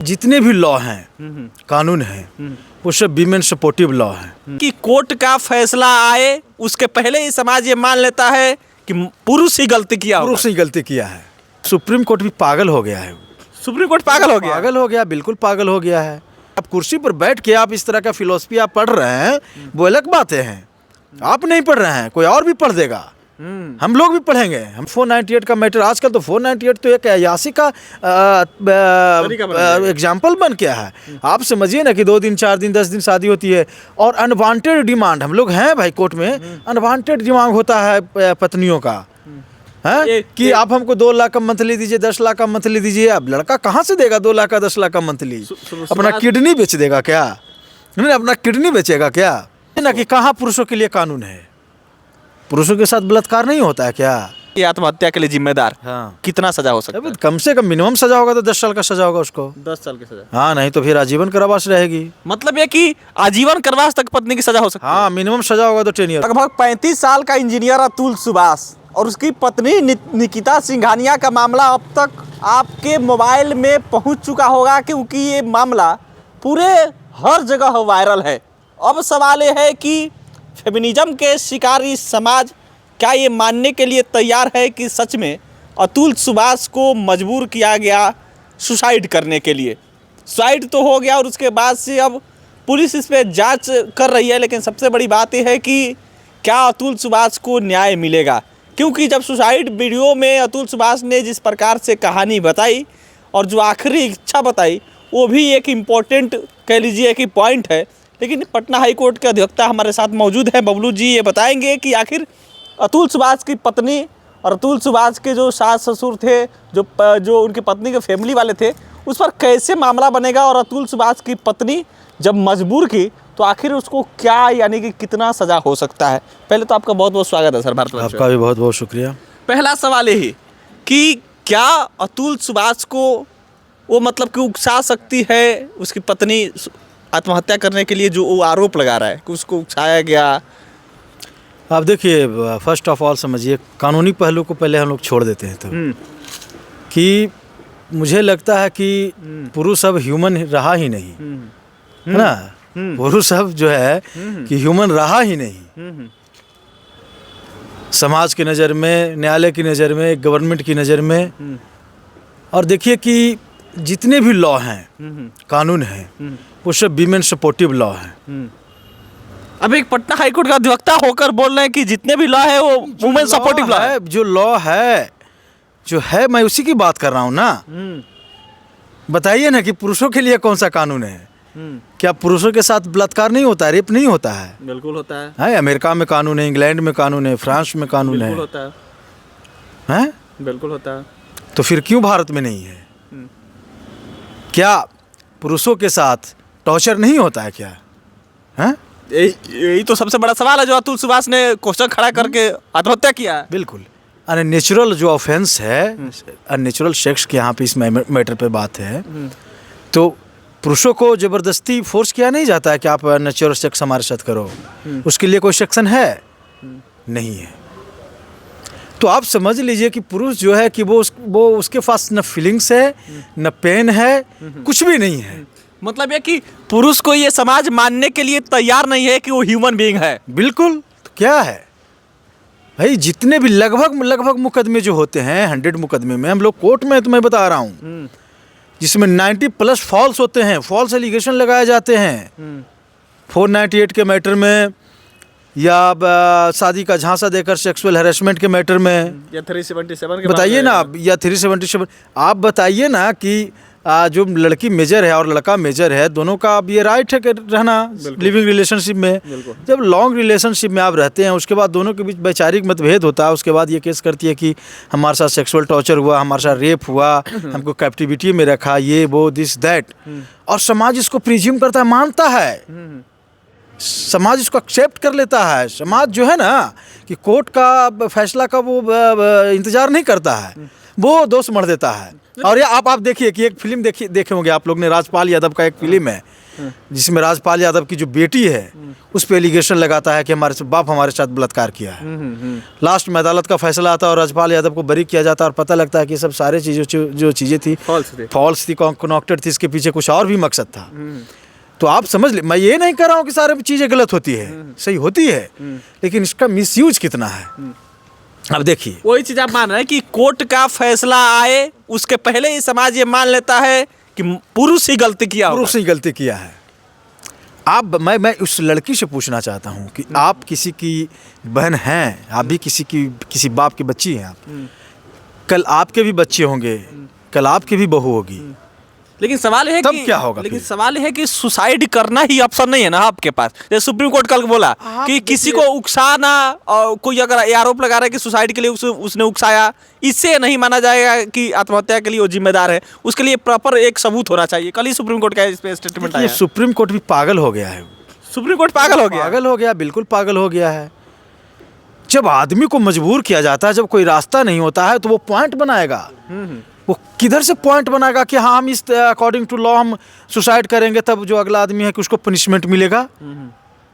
जितने भी लॉ हैं, कानून हैं, वो सब वीमेन सपोर्टिव लॉ हैं। कि कोर्ट का फैसला आए उसके पहले ही समाज ये मान लेता है कि पुरुष ही गलती किया होगा। पुरुष ने गलती किया है। सुप्रीम कोर्ट भी पागल हो गया है। सुप्रीम कोर्ट पागल हो गया। पागल हो गया, बिल्कुल पागल हो गया है। आप कुर्सी पर बैठ के आप इस तरह का फिलोसफी आप पढ़ रहे हैं, वो अलग बातें हैं। आप नहीं पढ़ रहे हैं, कोई और भी पढ़ देगा। हम लोग भी पढ़ेंगे। हम 498 का मैटर, आजकल तो 498 तो एक अयासी का एग्जाम्पल बन गया है। आप समझिए ना कि 2 दिन 4 दिन 10 दिन शादी होती है और अनवांटेड डिमांड, हम लोग हैं भाई कोर्ट में, अनवांटेड डिमांड होता है पत्नियों का, है कि आप हमको 2 लाख का मंथली दीजिए, 10 लाख का मंथली दीजिए। अब लड़का कहाँ से देगा 2 लाख का 10 लाख का मंथली? अपना किडनी बेच देगा क्या? नहीं, अपना किडनी बेचेगा क्या? ना कि कहाँ पुरुषों के लिए कानून है? पुरुषों के साथ बलात्कार नहीं होता है क्या? ये आत्महत्या के लिए जिम्मेदार हाँ। कितना सजा हो सकता है? कम से कम मिनिमम सजा होगा तो 10 साल का सजा होगा उसको। 10 साल की सजा। हाँ, नहीं तो फिर आजीवन कारावास रहेगी। मतलब ये कि आजीवन कारावास तक पत्नी की सजा हो सकती है। हाँ, मिनिमम सजा होगा तो 10 ईयर। लगभग 35 साल का इंजीनियर अतुल सुभाष और उसकी पत्नी निकिता सिंघानिया का मामला अब तक आपके मोबाइल में पहुंच चुका होगा, क्योंकि ये मामला पूरे हर जगह वायरल है। अब सवाल ये है कि फेमिनिज्म के शिकारी समाज क्या ये मानने के लिए तैयार है कि सच में अतुल सुभाष को मजबूर किया गया सुसाइड करने के लिए? सुसाइड तो हो गया और उसके बाद से अब पुलिस इस पर जांच कर रही है, लेकिन सबसे बड़ी बात यह है कि क्या अतुल सुभाष को न्याय मिलेगा? क्योंकि जब सुसाइड वीडियो में अतुल सुभाष ने जिस प्रकार से कहानी बताई और जो आखिरी इच्छा बताई, वो भी एक इम्पोर्टेंट कह लीजिए कि पॉइंट है। लेकिन पटना हाई कोर्ट के अधिवक्ता हमारे साथ मौजूद है, बबलू जी, ये बताएंगे कि आखिर अतुल सुभाष की पत्नी और अतुल सुभाष के जो सास ससुर थे, जो उनकी पत्नी के फैमिली वाले थे, उस पर कैसे मामला बनेगा, और अतुल सुभाष की पत्नी जब मजबूर की तो आखिर उसको क्या, यानी कि कितना सज़ा हो सकता है? पहले तो आपका बहुत बहुत स्वागत है सर भारतवर्ष। आपका भी बहुत बहुत शुक्रिया। पहला सवाल यही कि क्या अतुल सुभाष को वो मतलब कि उकसा सकती है उसकी पत्नी आत्महत्या करने के लिए, जो वो आरोप लगा रहा है कि उसको उकसाया गया? आप देखिए, फर्स्ट ऑफ ऑल समझिए, कानूनी पहलू को पहले हम लोग छोड़ देते हैं। तो कि मुझे लगता है कि पुरुष अब ह्यूमन रहा ही नहीं, है ना? पुरुष अब जो है कि ह्यूमन रहा ही नहीं। समाज की नज़र में, न्यायालय की नज़र में, गवर्नमेंट की नज़र में। और देखिए कि जितने भी लॉ हैं, कानून हैं, वो सब वीमेन सपोर्टिव लॉ हैं। अब एक पटना हाईकोर्ट का अधिवक्ता होकर बोल रहे हैं कि जितने भी लॉ है वो वुमेन सपोर्टिव लॉ है। जो लॉ है, जो है, मैं उसी की बात कर रहा हूँ ना। बताइए ना कि पुरुषों के लिए कौन सा कानून है? क्या पुरुषों के साथ बलात्कार नहीं होता है, रेप नहीं होता है? बिल्कुल होता है। है, अमेरिका में कानून है, इंग्लैंड में कानून है, फ्रांस में कानून है। बिल्कुल होता है। हैं? बिल्कुल होता है। तो फिर क्यों भारत में नहीं है? क्या पुरुषों के साथ टॉर्चर नहीं होता है क्या? हैं? यही तो सबसे बड़ा सवाल है जो अतुल सुभाष ने क्वेश्चन खड़ा करके आत्महत्या किया है। बिल्कुल अननेचुरल जो ऑफेंस है, अननेचुरल सेक्स की यहाँ पे इस मैटर पे बात है। तो पुरुषों को जबरदस्ती फोर्स किया नहीं जाता है कि आप नेचुरल सेक्स हमारे साथ करो। उसके लिए कोई सेक्शन है? नहीं है। तो आप समझ लीजिए कि पुरुष जो है कि वो उसके पास न फीलिंग्स है, न पेन है, कुछ भी नहीं है। मतलब ये कि पुरुष को ये समाज मानने के लिए तैयार नहीं है कि वो ह्यूमन बीइंग है। बिल्कुल। तो क्या है भाई, जितने भी लगभग मुकदमे जो होते हैं, 100 मुकदमे में हम लोग कोर्ट में, तो मैं बता रहा हूँ, जिसमें 90+ फॉल्स होते हैं, फॉल्स एलिगेशन लगाए जाते हैं। 498 के मैटर में, या शादी का झांसा देकर सेक्सुअल हैरेसमेंट के मैटर में, या 377 के बताइए ना, या 377। आप बताइए ना कि जो लड़की मेजर है और लड़का मेजर है, दोनों का अब ये राइट है कि रहना लिविंग रिलेशनशिप में। जब लॉन्ग रिलेशनशिप में आप रहते हैं, उसके बाद दोनों के बीच वैचारिक मतभेद होता है, उसके बाद ये केस करती है कि हमारे साथ सेक्सुअल टॉर्चर हुआ, हमारे साथ रेप हुआ, हमको कैप्टिविटी में रखा, ये वो दिस दैट। और समाज इसको प्रिज्यूम करता है, मानता है, समाज इसको एक्सेप्ट कर लेता है। समाज जो है ना कि कोर्ट का फैसला का वो इंतज़ार नहीं करता है, वो दोष मढ़ देता है। और ये आप देखिए कि एक फिल्म देखे होंगे आप लोग ने, राजपाल यादव का एक फिल्म है जिसमें राजपाल यादव की जो बेटी है उस पर एलिगेशन लगाता है कि हमारे बाप हमारे साथ बलात्कार किया है। लास्ट में अदालत का फैसला आता है और राजपाल यादव को बरी किया जाता है और पता लगता है कि सब सारे चीज़ों जो चीज़ें थी फॉल्स थी, कनेक्टेड थी, इसके पीछे कुछ और भी मकसद था। तो आप समझ ले, मैं ये नहीं कर रहा हूँ कि सारी चीज़ें गलत होती है, सही होती है, लेकिन इसका मिसयूज कितना है। अब देखिए वही चीज आप मान रहे हैं कि कोर्ट का फैसला आए उसके पहले ही समाज ये मान लेता है कि पुरुष ही गलती किया होगा। पुरुष ही गलती किया है। मैं उस लड़की से पूछना चाहता हूँ कि आप किसी की बहन हैं, आप भी किसी बाप की बच्ची हैं आप, कल आपके भी बच्चे होंगे, कल आपकी भी बहू होगी, लेकिन सवाल है तब कि क्या होगा? लेकिन सवाल है कि सुसाइड करना ही ऑप्शन नहीं है ना आपके पास। जैसे सुप्रीम कोर्ट कल बोला कि किसी को उकसाना, और कोई अगर ये आरोप लगा रहा है कि सुसाइड के लिए उसने उकसाया, इससे नहीं माना जाएगा कि आत्महत्या के लिए वो जिम्मेदार है, उसके लिए प्रॉपर एक सबूत होना चाहिए। कल ही सुप्रीम कोर्ट का इस पे स्टेटमेंट आया। सुप्रीम कोर्ट भी पागल हो गया है। सुप्रीम कोर्ट पागल हो गया, बिल्कुल पागल हो गया है। जब आदमी को मजबूर किया जाता है, जब कोई रास्ता नहीं होता है तो वो पॉइंट बनाएगा। वो किधर से पॉइंट बनाएगा कि हाँ हम इस अकॉर्डिंग टू लॉ हम सुसाइड करेंगे, तब जो अगला आदमी है कि उसको पनिशमेंट मिलेगा।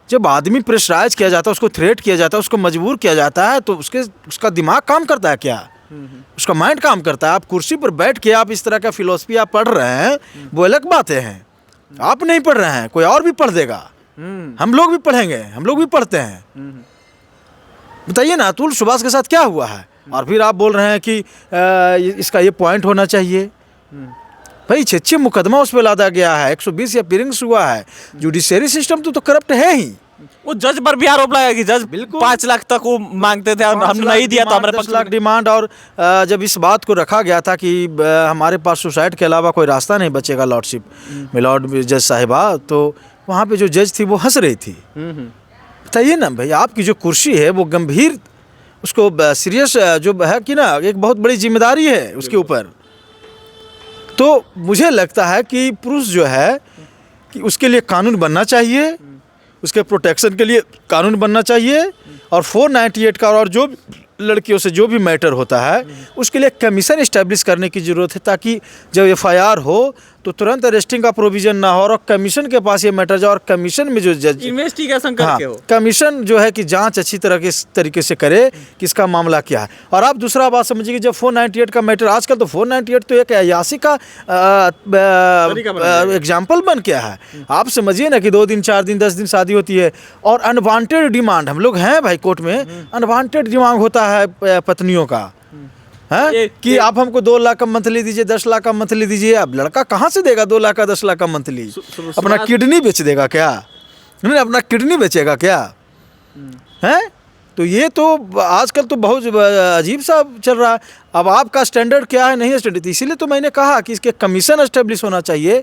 जब आदमी प्रेशराइज किया जाता है, उसको थ्रेट किया जाता है, उसको मजबूर किया जाता है, तो उसका दिमाग काम करता है क्या? उसका माइंड काम करता है। आप कुर्सी पर बैठ के आप इस तरह का फिलोसफी आप पढ़ रहे हैं, वो अलग बातें हैं। आप नहीं पढ़ रहे हैं, कोई और भी पढ़ देगा, हम लोग भी पढ़ेंगे, हम लोग भी पढ़ते हैं। बताइए ना, अतुल सुभाष के साथ क्या हुआ है? और फिर आप बोल रहे हैं कि इसका ये पॉइंट होना चाहिए। भाई 6 मुकदमा उस पर लादा गया है, 120 या पिरिंग्स हुआ है। जुडिशरी सिस्टम तो करप्ट है ही। वो जज पर भी आरोप लगाया कि जज 5 लाख तक वो मांगते थे और हमने नहीं दिया तो हमारे 10 लाख डिमांड। और जब इस बात को रखा गया था कि हमारे पास सुसाइड के अलावा कोई रास्ता नहीं बचेगा लॉर्डशिप, मिलॉर्ड जज साहिबा, तो वहाँ पे जो जज थी वो हंस रही थी। बताइए ना भाई, आपकी जो कुर्सी है वो गंभीर, उसको सीरियस जो है कि ना, एक बहुत बड़ी जिम्मेदारी है उसके ऊपर। तो मुझे लगता है कि पुरुष जो है कि उसके लिए कानून बनना चाहिए, उसके प्रोटेक्शन के लिए कानून बनना चाहिए। और 498 का और जो लड़कियों से जो भी मैटर होता है उसके लिए कमीशन इस्टेब्लिश करने की ज़रूरत है, ताकि जब FIR हो तो तुरंत अरेस्टिंग का प्रोविज़न ना हो और कमीशन के पास ये मैटर जाए, और कमीशन में जो जज इन्वेस्टिगेशन करके हो, कमीशन जो है कि जांच अच्छी तरह के तरीके से करे कि इसका मामला क्या है। और आप दूसरा बात समझिए कि जब 498 का मैटर, आजकल तो 498 तो एक अयासी का एग्जाम्पल बन गया है। आप समझिए ना कि 2 दिन 4 दिन 10 दिन शादी होती है और अनवांटेड डिमांड, हम लोग हैं भाई कोर्ट में, अनवांटेड डिमांड होता है पत्नियों का, है कि आप हमको 2 लाख का मंथली दीजिए, 10 लाख का मंथली दीजिए। अब लड़का कहाँ से देगा 2 लाख का 10 लाख का मंथली? अपना किडनी बेच देगा क्या? नहीं, अपना किडनी बेचेगा क्या? हैं? तो ये तो आजकल तो बहुत अजीब सा चल रहा है। अब आपका स्टैंडर्ड क्या है, नहीं है स्टैंडर्ड, इसीलिए तो मैंने कहा कि इसके कमीशन एस्टेब्लिश होना चाहिए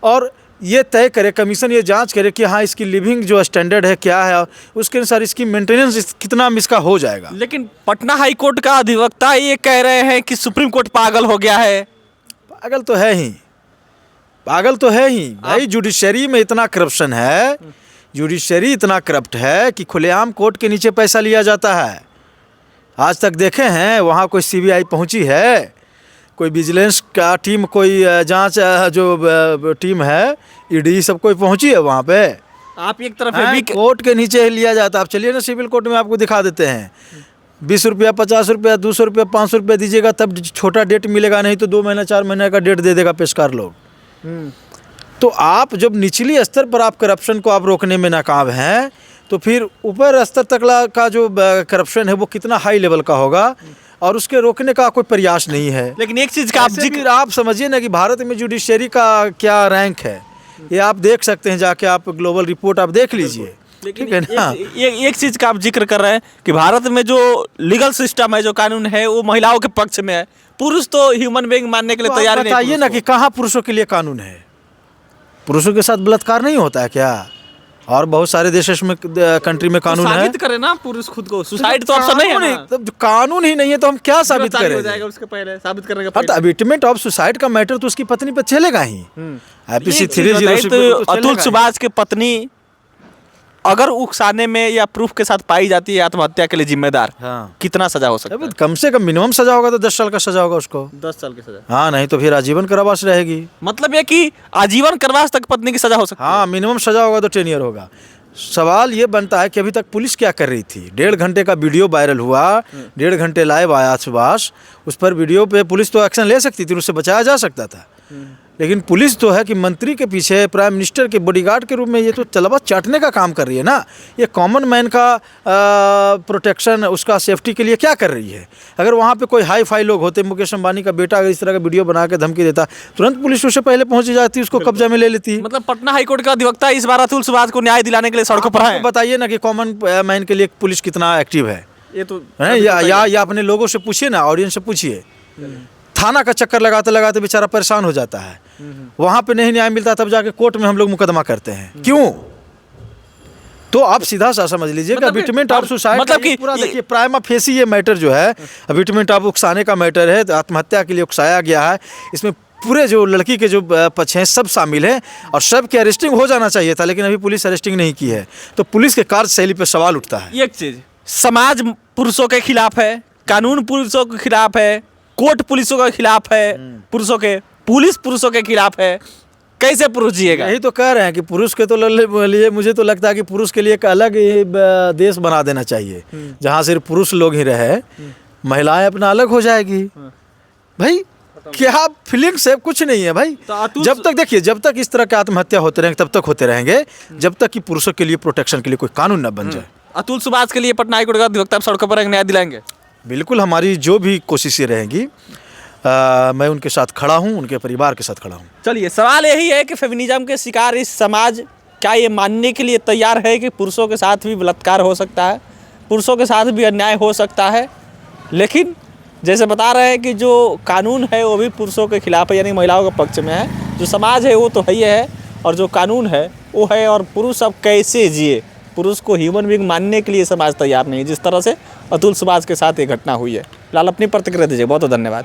और ये तय करे, कमीशन ये जांच करे कि हाँ इसकी लिविंग जो स्टैंडर्ड है क्या है, उसके अनुसार इसकी मेंटेनेंस कितना इसका हो जाएगा। लेकिन पटना हाई कोर्ट का अधिवक्ता ये कह रहे हैं कि सुप्रीम कोर्ट पागल हो गया है। पागल तो है ही, पागल तो है ही भाई। जुडिशरी में इतना करप्शन है, जुडिशरी इतना करप्ट है कि खुलेआम कोर्ट के नीचे पैसा लिया जाता है। आज तक देखे हैं वहाँ कोई CBI पहुँची है, कोई विजिलेंस का टीम, कोई जांच जो टीम है, ED सब कोई पहुंची है वहाँ पे? आप एक तरफ कोर्ट के नीचे लिया जाता। आप चलिए ना सिविल कोर्ट में, आपको दिखा देते हैं 20 रुपया, 50 रुपया, 200 रुपया, 500 रुपया दीजिएगा तब छोटा डेट मिलेगा, नहीं तो 2 महीना 4 महीने का डेट दे देगा पेशकार लोग। तो आप जब निचली स्तर पर आप करप्शन को आप रोकने में नाकाम हैं, तो फिर ऊपर स्तर तक का जो करप्शन है वो कितना हाई लेवल का होगा, और उसके रोकने का कोई प्रयास नहीं है। लेकिन एक चीज़ का आप समझिए ना कि भारत में जुडिशरी का क्या रैंक है, ये आप देख सकते हैं, जाके आप ग्लोबल रिपोर्ट आप देख लीजिए। ठीक है ना? एक चीज़ का आप जिक्र कर रहे हैं कि भारत में जो लीगल सिस्टम है, जो कानून है, वो महिलाओं के पक्ष में है। पुरुष तो ह्यूमन बीइंग मानने के लिए तैयार नहीं। बताइए ना कि कहाँ पुरुषों के लिए कानून है? पुरुषों के साथ बलात्कार नहीं होता है क्या? और बहुत सारे देशों में, कंट्री में कानून है। साबित करे ना पुरुष खुद को, सुसाइड तो ऑप्शन नहीं है ना। तब कानून ही नहीं है तो हम क्या साबित करें? हो जाएगा उसके पहले साबित करने का पहले। अबिटमेंट ऑफ सुसाइड का मैटर तो उसकी पत्नी पर चलेगा ही। IPC 306 तो अतुल सुभाष की पत्नी अगर उकसाने में या प्रूफ के साथ पाई जाती है आत्महत्या के लिए जिम्मेदार, हाँ। कितना सजा हो सकता अब है? कम से कम मिनिमम सजा होगा तो 10 साल का सजा होगा उसको। 10 साल की सजा। हाँ, नहीं तो फिर आजीवन कारावास रहेगी। मतलब ये कि आजीवन कारावास तक पत्नी की सजा हो सकती है। हाँ, मिनिमम सजा होगा तो 10 ईयर होगा। सवाल ये बनता है कि अभी तक पुलिस क्या कर रही थी? 1.5 घंटे का वीडियो वायरल हुआ, 1.5 घंटे लाइव आया सुभाष, उस पर वीडियो पे पुलिस तो एक्शन ले सकती थी, उससे बचाया जा सकता था। लेकिन पुलिस तो है कि मंत्री के पीछे प्राइम मिनिस्टर के बॉडीगार्ड के रूप में ये तो चलवा चाटने का काम कर रही है ना। ये कॉमन मैन का प्रोटेक्शन, उसका सेफ्टी के लिए क्या कर रही है? अगर वहाँ पे कोई हाई फाई लोग होते, मुकेश अंबानी का बेटा अगर इस तरह का वीडियो बना के धमकी देता, तुरंत पुलिस उससे पहले पहुँच जाती, उसको कब्जा में ले लेती। मतलब पटना हाईकोर्ट का अधिवक्ता इस बार अतुल सुभाष को न्याय दिलाने के लिए सड़कों पर है। तो बताइए ना कि कॉमन मैन के लिए पुलिस कितना एक्टिव है? ये तो हैं? या अपने लोगों से पूछिए ना, ऑडियंस से पूछिए। थाना का चक्कर लगाते लगाते बेचारा परेशान हो जाता है, वहां पे नहीं न्याय मिलता, तब जाके कोर्ट में हम लोग मुकदमा करते हैं। क्यों? तो आप सीधा सा समझ लीजिए कि अबिटमेंट ऑफ सुसाइड, मतलब कि पूरा देखिए प्राइमा फेसी ये मैटर जो है, अबिटमेंट ऑफ उकसाने का मैटर है, तो आत्महत्या के लिए उकसाया गया है। इसमें पूरे जो लड़की के जो पक्ष हैं सब शामिल हैं और सब की अरेस्टिंग हो जाना चाहिए था, लेकिन अभी पुलिस अरेस्टिंग नहीं की है। तो पुलिस के कार्यशैली पर सवाल उठता है। एक चीज, समाज पुरुषों के खिलाफ है, कानून पुरुषों के खिलाफ है, कोर्ट पुलिसों के खिलाफ है, पुरुषों के, पुलिस पुरुषों के खिलाफ है, कैसे पुरुष जिएगा? यही तो कह रहे हैं कि पुरुष के तो लिए मुझे तो लगता है कि पुरुष के लिए एक अलग ही देश बना देना चाहिए, जहाँ सिर्फ पुरुष लोग ही रहे, महिलाएं अपना अलग हो जाएगी। भाई क्या फीलिंग्स है? कुछ नहीं है भाई। जब तक देखिए, जब तक इस तरह के आत्महत्या होते रहेंगे तब तक होते रहेंगे, जब तक कि पुरुषों के लिए प्रोटेक्शन के लिए कोई कानून न बन जाए। अतुल सुभाष के लिए पटना हाईकोर्ट का अधिवक्ता सड़कों पर न्याय दिलाएंगे? बिल्कुल, हमारी जो भी कोशिशें रहेंगी, मैं उनके साथ खड़ा हूँ, उनके परिवार के साथ खड़ा हूँ। चलिए, सवाल यही है कि फेमिनिज्म के शिकार इस समाज क्या ये मानने के लिए तैयार है कि पुरुषों के साथ भी बलात्कार हो सकता है, पुरुषों के साथ भी अन्याय हो सकता है? लेकिन जैसे बता रहे हैं कि जो कानून है वो भी पुरुषों के खिलाफ है, यानी महिलाओं के पक्ष में है। जो समाज है वो तो है ही है, और जो कानून है वो है। और पुरुष अब कैसे जिए, पुरुष को ह्यूमन बीइंग मानने के लिए समाज तैयार नहीं है, जिस तरह से अतुल सुभाष के साथ ये घटना हुई है। फिलहाल अपनी प्रतिक्रिया दीजिए। बहुत बहुत धन्यवाद।